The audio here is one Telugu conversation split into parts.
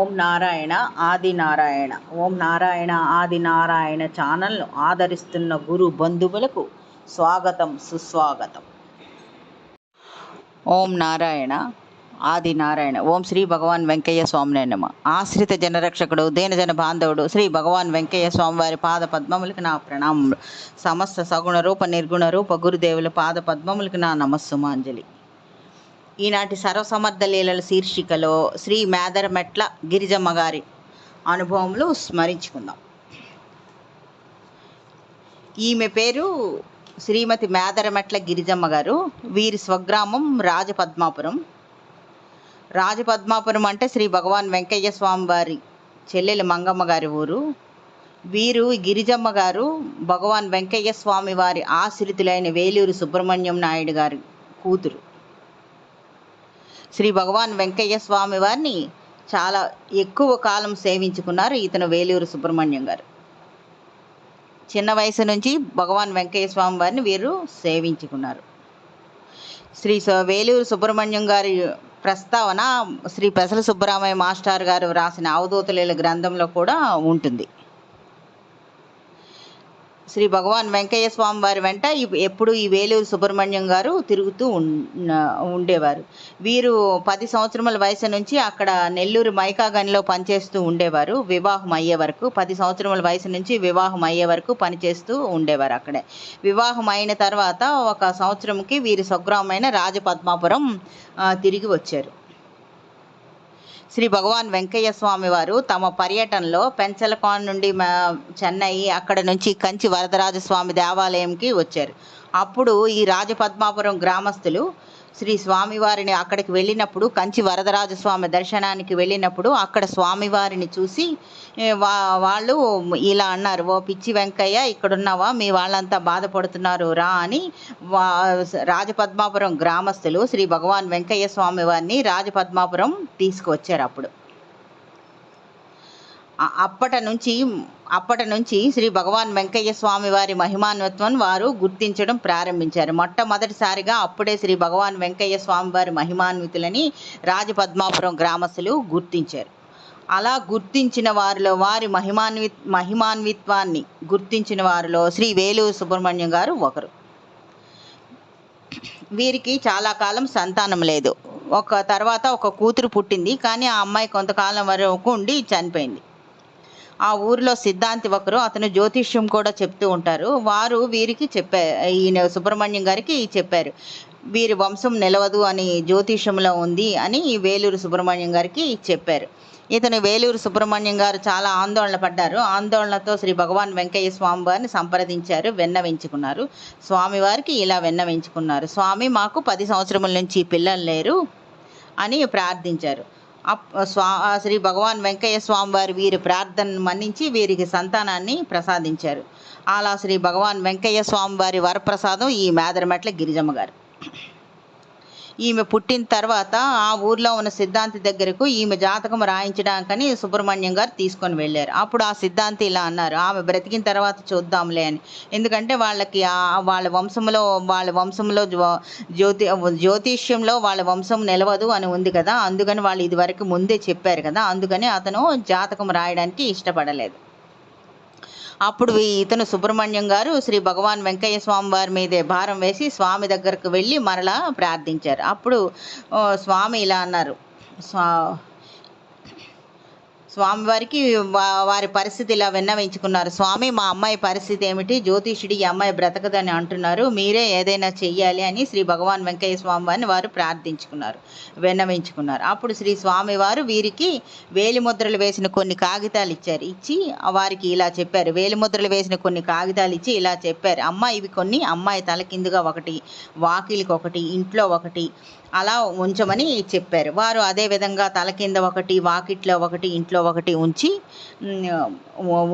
ఓం నారాయణ ఆది నారాయణ. ఓం నారాయణ ఆది నారాయణ ఛానల్ను ఆదరిస్తున్న గురు బంధువులకు స్వాగతం, సుస్వాగతం. ఓం నారాయణ ఆది నారాయణ. ఓం శ్రీ భగవాన్ వెంకయ్య స్వామినే నమః. ఆశ్రిత జనరక్షకుడు, దీనజన బాంధవుడు శ్రీ భగవాన్ వెంకయ్య స్వామి వారి పాద పద్మములకు నా ప్రణామములు. సమస్త సగుణ రూప నిర్గుణ రూప గురుదేవుల పాద పద్మములకు నా నమస్సుమాంజలి. ఈనాటి సర్వసమర్థ లీలల శీర్షికలో శ్రీ మేదరమెట్ల గిరిజమ్మ గారి అనుభవములు స్మరించుకుందాం. ఈమె పేరు శ్రీమతి మేదరమెట్ల గిరిజమ్మ గారు. వీరి స్వగ్రామం రాజపద్మాపురం. రాజపద్మాపురం అంటే శ్రీ భగవాన్ వెంకయ్య స్వామి వారి చెల్లెలు మంగమ్మ గారి ఊరు. వీరు గిరిజమ్మ గారు భగవాన్ వెంకయ్య స్వామి వారి ఆశ్రితులైన వేలూరు సుబ్రహ్మణ్యం నాయుడు గారి కూతురు. శ్రీ భగవాన్ వెంకయ్య స్వామి వారిని చాలా ఎక్కువ కాలం సేవించుకున్నారు ఇతను వేలూరు సుబ్రహ్మణ్యం గారు. చిన్న వయసు నుంచి భగవాన్ వెంకయ్య స్వామి వారిని వీరు సేవించుకున్నారు. శ్రీ వేలూరు సుబ్రహ్మణ్యం గారి ప్రస్తావన శ్రీ పెసల సుబ్బరామయ్య మాస్టర్ గారు రాసిన అవధూతలీల గ్రంథంలో కూడా ఉంటుంది. శ్రీ భగవాన్ వెంకయ్య స్వామి వారి వెంట ఎప్పుడు ఈ వేలూరు సుబ్రహ్మణ్యం గారు తిరుగుతూ ఉండేవారు. వీరు 10 సంవత్సరముల వయసు నుంచి అక్కడ నెల్లూరు మైకా గనిలో పనిచేస్తూ ఉండేవారు. వివాహం అయ్యే వరకు 10 సంవత్సరముల వయసు నుంచి వివాహం అయ్యే వరకు పనిచేస్తూ ఉండేవారు అక్కడే. వివాహం అయిన తర్వాత 1 సంవత్సరంకి వీరి స్వగ్రామమైన రాజపద్మాపురం తిరిగి వచ్చారు. శ్రీ భగవాన్ వెంకయ్య స్వామి వారు తమ పర్యటనలో పెంచలకోన నుండి చెన్నై, అక్కడ నుంచి కంచి వరదరాజస్వామి దేవాలయంకి వచ్చారు. అప్పుడు ఈ రాజపద్మాపురం గ్రామస్తులు శ్రీ స్వామివారిని అక్కడికి వెళ్ళినప్పుడు, కంచి వరదరాజస్వామి దర్శనానికి వెళ్ళినప్పుడు అక్కడ స్వామివారిని చూసి వాళ్ళు ఇలా అన్నారు, ఓ పిచ్చి వెంకయ్య ఇక్కడున్నావా, మీ వాళ్ళంతా బాధపడుతున్నారు రా అని రాజపద్మాపురం గ్రామస్తులు శ్రీ భగవాన్ వెంకయ్య స్వామి వారిని రాజపద్మాపురం తీసుకువచ్చారు. అప్పటి నుంచి శ్రీ భగవాన్ వెంకయ్య స్వామి వారి మహిమాన్విత్వం వారు గుర్తించడం ప్రారంభించారు. మొట్టమొదటిసారిగా అప్పుడే శ్రీ భగవాన్ వెంకయ్య స్వామి వారి మహిమాన్వితులని రాజపద్మాపురం గ్రామస్తులు గుర్తించారు. అలా గుర్తించిన వారిలో వారి మహిమాన్విత్వాన్ని గుర్తించిన వారిలో శ్రీ వేలూరు సుబ్రహ్మణ్యం గారు ఒకరు. వీరికి చాలా కాలం సంతానం లేదు. తర్వాత ఒక కూతురు పుట్టింది, కానీ ఆ అమ్మాయి కొంతకాలం వరకు ఉండి చనిపోయింది. ఆ ఊరిలో సిద్ధాంతి ఒకరు, అతను జ్యోతిష్యం కూడా చెప్తూ ఉంటారు. వారు వీరికి ఈయన సుబ్రహ్మణ్యం గారికి చెప్పారు, వీరి వంశం నిలవదు అని జ్యోతిష్యంలో ఉంది అని వేలూరు సుబ్రహ్మణ్యం గారికి చెప్పారు. ఇతను వేలూరు సుబ్రహ్మణ్యం గారు చాలా ఆందోళన పడ్డారు. ఆందోళనతో శ్రీ భగవాన్ వెంకయ్య స్వామి వారిని సంప్రదించారు, విన్నవించుకున్నారు. స్వామివారికి ఇలా విన్నవించుకున్నారు, స్వామి మాకు 10 సంవత్సరముల నుంచి పిల్లలు లేరు అని ప్రార్థించారు. శ్రీ భగవాన్ వెంకయ్య స్వామి వారు వీరి ప్రార్థనను మన్నించి వీరికి సంతానాన్ని ప్రసాదించారు. అలా శ్రీ భగవాన్ వెంకయ్య స్వామి వారి వరప్రసాదం ఈ మేదరమెట్ల గిరిజమ్మ గారు. ఈమె పుట్టిన తర్వాత ఆ ఊర్లో ఉన్న సిద్ధాంతి దగ్గరకు ఈమె జాతకం రాయించడానికని సుబ్రహ్మణ్యం గారు తీసుకొని వెళ్ళారు. అప్పుడు ఆ సిద్ధాంతి ఇలా అన్నారు, ఆమె బ్రతికిన తర్వాత చూద్దాంలే అని. ఎందుకంటే వాళ్ళ వంశంలో జ్యోతిష్యంలో వాళ్ళ వంశం నిలవదు అని ఉంది కదా, అందుకని వాళ్ళు ఇదివరకు ముందే చెప్పారు కదా, అందుకని అతను జాతకం రాయడానికి ఇష్టపడలేదు. అప్పుడు ఇతను సుబ్రహ్మణ్యం గారు శ్రీ భగవాన్ వెంకయ్య స్వామి వారి మీదే భారం వేసి స్వామి దగ్గరకు వెళ్ళి మరలా ప్రార్థించారు. అప్పుడు స్వామి ఇలా అన్నారు, స్వామివారికి వారి పరిస్థితి ఇలా విన్నవించుకున్నారు, స్వామి మా అమ్మాయి పరిస్థితి ఏమిటి, జ్యోతిషుడు ఈ అమ్మాయి బ్రతకదని అంటున్నారు, మీరే ఏదైనా చెయ్యాలి అని శ్రీ భగవాన్ వెంకయ్య స్వామి వారిని వారు విన్నవించుకున్నారు. అప్పుడు శ్రీ స్వామివారు వీరికి వేలిముద్రలు వేసిన కొన్ని కాగితాలు ఇచ్చి వారికి ఇలా చెప్పారు, వేలిముద్రలు వేసిన కొన్ని కాగితాలు ఇచ్చి ఇలా చెప్పారు, ఇవి కొన్ని అమ్మాయి తల కిందుగా ఒకటి, వాకిలికి ఒకటి, ఇంట్లో ఒకటి అలా ఉంచమని చెప్పారు. వారు అదే విధంగా తల కింద ఒకటి, వాకిట్లో ఒకటి, ఇంట్లో ఒకటి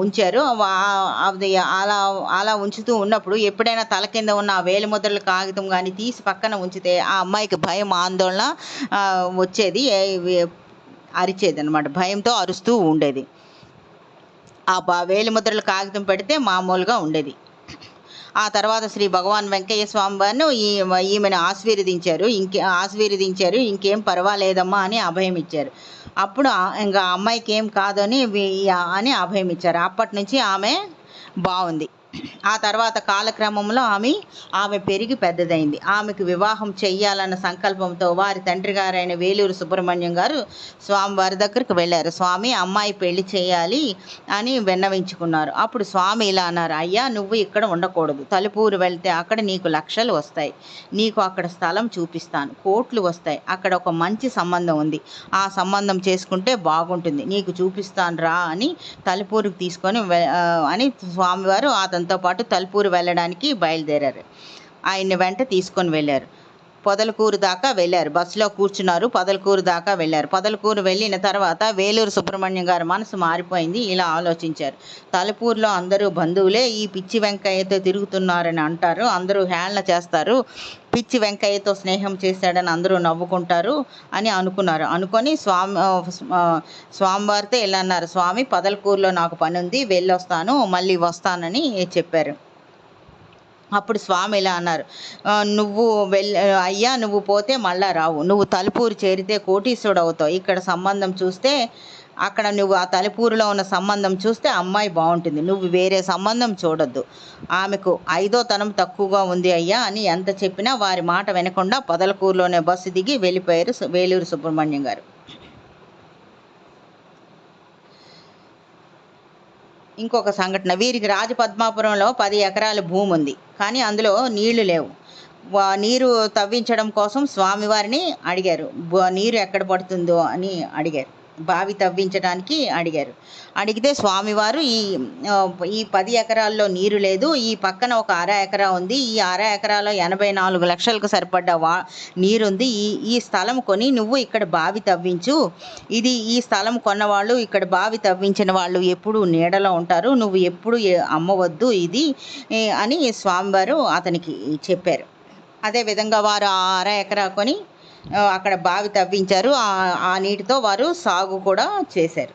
ఉంచారు. అలా ఉంచుతూ ఉన్నప్పుడు ఎప్పుడైనా తల కింద ఉన్న వేలిముద్రల కాగితం కానీ తీసి పక్కన ఉంచితే ఆ అమ్మాయికి భయం, ఆందోళన వచ్చేది, అరిచేది అన్నమాట, భయంతో అరుస్తూ ఉండేది. ఆ వేలిముద్రల కాగితం పెడితే మామూలుగా ఉండేది. ఆ తర్వాత శ్రీ భగవాన్ వెంకయ్య స్వామి వారిని ఈమెను ఆశీర్వదించారు. ఇంకేం పర్వాలేదమ్మా అని అభయం ఇచ్చారు. అప్పుడు ఇంకా అమ్మాయికి ఏం కాదని అని అభయం ఇచ్చారు. అప్పటి నుంచి ఆమె బాగుంది. ఆ తర్వాత కాలక్రమంలో ఆమె పెరిగి పెద్దదైంది. ఆమెకు వివాహం చెయ్యాలన్న సంకల్పంతో వారి తండ్రి గారైన వేలూరు సుబ్రహ్మణ్యం గారు స్వామివారి దగ్గరికి వెళ్ళారు. స్వామి, అమ్మాయి పెళ్లి చేయాలి అని విన్నవించుకున్నారు. అప్పుడు స్వామి ఇలా అన్నారు, అయ్యా, నువ్వు ఇక్కడ ఉండకూడదు. తలుపూరు వెళ్తే అక్కడ నీకు లక్షలు వస్తాయి. నీకు అక్కడ స్థలం చూపిస్తాను, కోట్లు వస్తాయి. అక్కడ ఒక మంచి సంబంధం ఉంది. ఆ సంబంధం చేసుకుంటే బాగుంటుంది. నీకు చూపిస్తాను రా అని తలుపూరుకు తీసుకొని అని స్వామివారు అతనితో పాటు తలుపూరు వెళ్ళడానికి బయలుదేరారు. ఆయన్ని వెంట తీసుకొని వెళ్ళారు. పొదలకూరు దాకా వెళ్ళారు. బస్సులో కూర్చున్నారు. పొదలకూరు దాకా వెళ్ళారు. పొదలకూరు వెళ్ళిన తర్వాత వేలూరు సుబ్రహ్మణ్యం గారి మనసు మారిపోయింది. ఇలా ఆలోచించారు, తలుపూరులో అందరూ బంధువులే, ఈ పిచ్చి వెంకయ్యతో తిరుగుతున్నారని అంటారు, అందరూ హేళన చేస్తారు, పిచ్చి వెంకయ్యతో స్నేహం చేశాడని అందరూ నవ్వుకుంటారు అని అనుకున్నారు. అనుకొని స్వామివారితో ఇలా అన్నారు, స్వామి, పొదలకూరులో నాకు పని ఉంది, వెళ్ళొస్తాను, మళ్ళీ వస్తానని చెప్పారు. అప్పుడు స్వామి ఇలా అన్నారు, అయ్యా, నువ్వు పోతే మళ్ళా రావు. నువ్వు తలుపూరు చేరితే కోటీశ్వరుడు అవుతావు. ఇక్కడ సంబంధం చూస్తే, అక్కడ నువ్వు ఆ తలుపూరులో ఉన్న సంబంధం చూస్తే అమ్మాయి బాగుంటుంది. నువ్వు వేరే సంబంధం చూడొద్దు. ఆమెకు 5వ తనం తక్కువగా ఉంది అయ్యా అని ఎంత చెప్పినా వారి మాట వినకుండా పొదలకూరులోనే బస్సు దిగి వెళ్ళిపోయారు వేలూరు సుబ్రహ్మణ్యం గారు. ఇంకొక సంఘటన, వీరికి రాజపద్మాపురంలో 10 ఎకరాల భూమి ఉంది. కానీ అందులో నీళ్లు లేవు. నీరు తవ్వించడం కోసం స్వామివారిని అడిగారు. నీరు ఎక్కడ పడుతుందో అని అడిగారు. బావి తవ్వించడానికి అడిగారు. అడిగితే స్వామివారు ఈ 10 ఎకరాల్లో నీరు లేదు, ఈ పక్కన ఒక అర ఎకరా ఉంది, ఈ అర ఎకరాలో 84 లక్షలకు సరిపడ్డ నీరుంది, ఈ స్థలం కొని నువ్వు ఇక్కడ బావి తవ్వించు. ఈ స్థలం కొన్నవాళ్ళు, ఇక్కడ బావి తవ్వించిన వాళ్ళు ఎప్పుడు నీడలో ఉంటారు, నువ్వు ఎప్పుడు అమ్మవద్దు ఇది అని స్వామివారు అతనికి చెప్పారు. అదేవిధంగా వారు ఆ అర ఎకరా కొని అక్కడ బావి తవ్వించారు. ఆ నీటితో వారు సాగు కూడా చేశారు.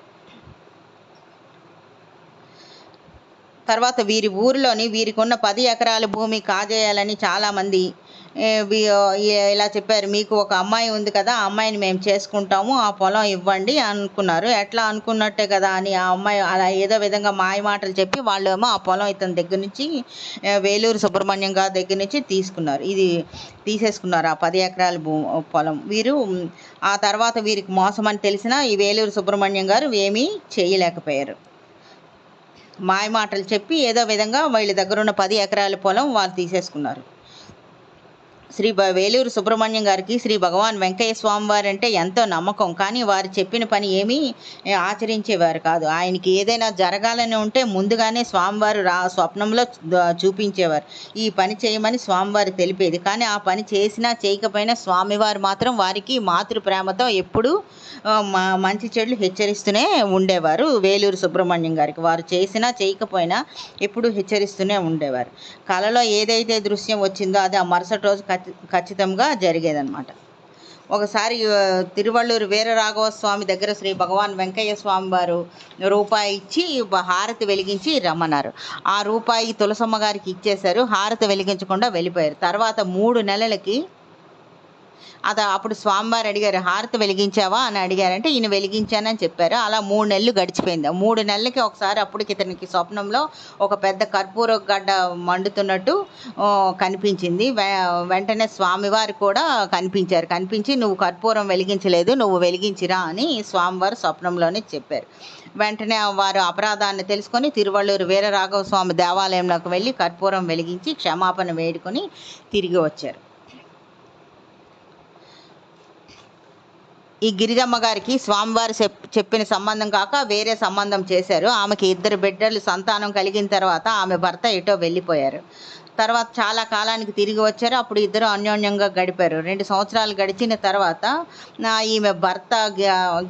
తర్వాత వీరికి ఉన్న 10 ఎకరాల భూమి కాజేయాలని చాలామంది ఇలా చెప్పారు. మీకు ఒక అమ్మాయి ఉంది కదా, ఆ అమ్మాయిని మేము చేసుకుంటాము, ఆ పొలం ఇవ్వండి అనుకున్నారు. ఎట్లా అనుకున్నట్టే కదా అని ఆ అమ్మాయి అలా ఏదో విధంగా మాయ మాటలు చెప్పి వాళ్ళేమో ఆ పొలం ఇతని దగ్గర నుంచి, వేలూరు సుబ్రహ్మణ్యం గారి దగ్గర నుంచి తీసేసుకున్నారు ఆ 10 ఎకరాల పొలం. ఆ తర్వాత వీరికి మోసం అని తెలిసినా ఈ వేలూరు సుబ్రహ్మణ్యం గారు ఏమీ చేయలేకపోయారు. మాయ మాటలు చెప్పి ఏదో విధంగా వీళ్ళ దగ్గర ఉన్న 10 ఎకరాల పొలం వాళ్ళు తీసేసుకున్నారు. వేలూరు సుబ్రహ్మణ్యం గారికి శ్రీ భగవాన్ వెంకయ్య స్వామి వారు అంటే ఎంతో నమ్మకం. కానీ వారు చెప్పిన పని ఏమీ ఆచరించేవారు కాదు. ఆయనకి ఏదైనా జరగాలని ఉంటే ముందుగానే స్వామివారు స్వప్నంలో చూపించేవారు. ఈ పని చేయమని స్వామివారు తెలిపేది. కానీ ఆ పని చేసినా చేయకపోయినా స్వామివారు మాత్రం వారికి మాతృ ప్రేమతో ఎప్పుడూ మంచి చెడులు హెచ్చరిస్తూనే ఉండేవారు. వేలూరు సుబ్రహ్మణ్యం గారికి వారు చేసినా చేయకపోయినా ఎప్పుడూ హెచ్చరిస్తూనే ఉండేవారు. కళలో ఏదైతే దృశ్యం వచ్చిందో అది ఆ మరుసటి రోజు ఖచ్చితంగా జరిగేదన్నమాట. ఒకసారి తిరువళ్ళూరు వీరరాఘవ స్వామి దగ్గర శ్రీ భగవాన్ వెంకయ్య స్వామి వారు రూపాయి ఇచ్చి హారతి వెలిగించి రమ్మన్నారు. ఆ రూపాయి తులసమ్మ గారికి ఇచ్చేశారు. హారతి వెలిగించకుండా వెళ్ళిపోయారు. తర్వాత 3 నెలలకి అప్పుడు స్వామివారు అడిగారు, హారతి వెలిగించావా అని అడిగారంటే ఈయన వెలిగించానని చెప్పారు. అలా 3 నెలలు గడిచిపోయింది. 3 నెలలకి ఒకసారి అప్పటికి ఇతనికి స్వప్నంలో ఒక పెద్ద కర్పూర గడ్డ మండుతున్నట్టు కనిపించింది. వెంటనే స్వామివారు కూడా కనిపించి నువ్వు కర్పూరం వెలిగించలేదు, నువ్వు వెలిగించిరా అని స్వామివారు స్వప్నంలోనే చెప్పారు. వెంటనే వారు అపరాధాన్ని తెలుసుకొని తిరువళ్ళూరు వీరరాఘవ స్వామి దేవాలయంలోకి వెళ్ళి కర్పూరం వెలిగించి క్షమాపణ వేడుకొని తిరిగి వచ్చారు. ఈ గిరిజమ్మ గారికి స్వామివారు చెప్పిన సంబంధం కాక వేరే సంబంధం చేశారు. ఆమెకి 2 బిడ్డలు సంతానం కలిగిన తర్వాత ఆమె భర్త ఎటో వెళ్ళిపోయారు. తర్వాత చాలా కాలానికి తిరిగి వచ్చారు. అప్పుడు ఇద్దరు అన్యోన్యంగా గడిపారు. 2 సంవత్సరాలు గడిచిన తర్వాత ఈమె భర్త,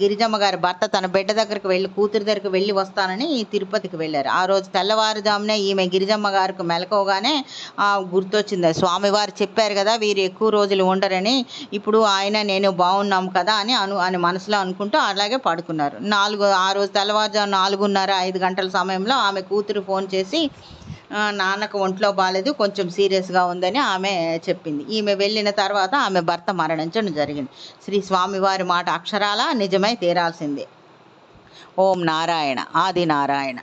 గిరిజమ్మ గారి భర్త తన బిడ్డ దగ్గరికి వెళ్ళి, కూతురి దగ్గరికి వెళ్ళి వస్తానని తిరుపతికి వెళ్ళారు. ఆ రోజు తెల్లవారుజామునే ఈమె గిరిజమ్మ గారికి మెలకువగానే గుర్తొచ్చింది, స్వామివారు చెప్పారు కదా వీరు ఎక్కువ రోజులు ఉండరని, ఇప్పుడు ఆయన నేను బాగున్నాం కదా అని మనసులో అనుకుంటూ అలాగే పడుకున్నారు. ఆ రోజు తెల్లవారుజాము 4:30-5 గంటల సమయంలో ఆమె కూతురు ఫోన్ చేసి నాన్నకు ఒంట్లో బాలేదు, కొంచెం సీరియస్గా ఉందని ఆమె చెప్పింది. ఈమె వెళ్ళిన తర్వాత ఆమె భర్త మరణించడం జరిగింది. శ్రీ స్వామివారి మాట అక్షరాలా నిజమై తీరాల్సిందే. ఓం నారాయణ ఆది నారాయణ.